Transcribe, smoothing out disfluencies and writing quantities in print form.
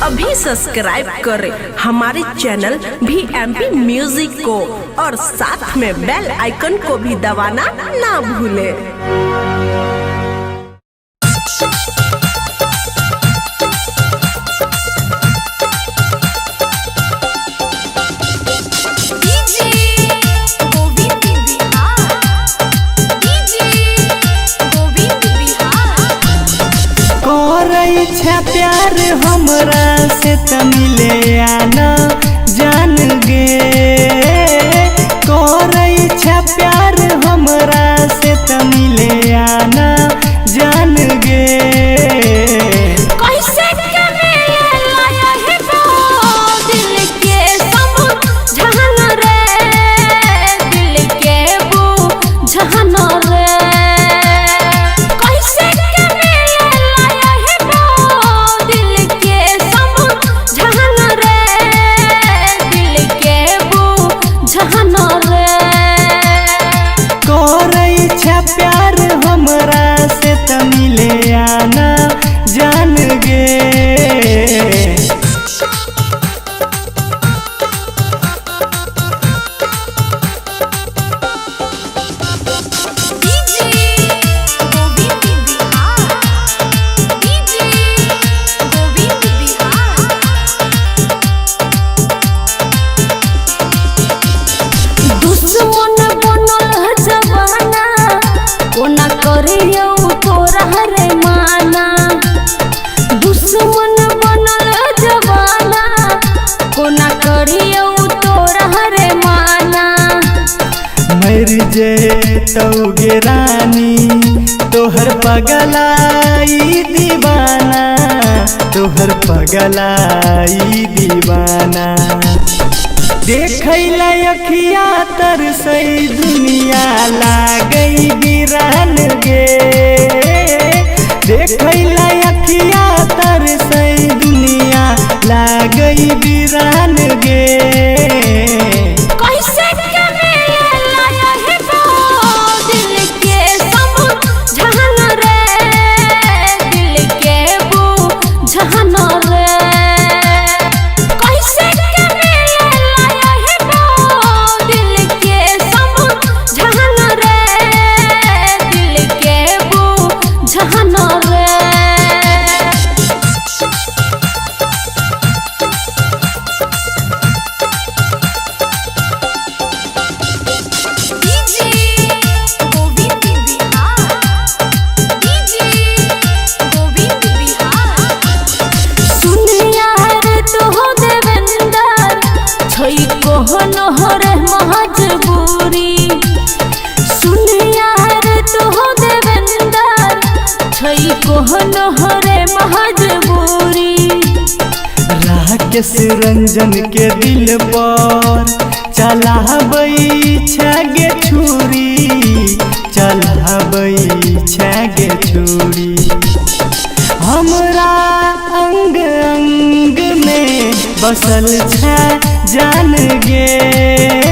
अभी सब्सक्राइब करें हमारे चैनल VMP म्यूजिक को और साथ में बेल आइकन को भी दबाना ना भूलें। प्यार हमरा से तमिले आना जान गे कोई छा प्यार हमरा से तमिले आना जान गे प्यार हमरा से तमिले आना जान गे कोना करियो तोरा रे माना दुश्मन बनल जवाना कोना करियो तोरा रे माना मर जे तौगे रानी तोहर पगलाई दीवाना तोहर पगलाई दीवाना देखैला अखिया तरसई दुनिया लागई बिरान गे देखैला अखिया तरसई दुनिया लागई बिरान गे हरे मजबूरी सुनिया रे तो देवेंदर छई कोहन हरे मजबूरी राकेश रंजन के दिल पर चलाबई छागे छुरी चलाबई छागे छुरी हमरा अंग अंग में बसल छा जान गे।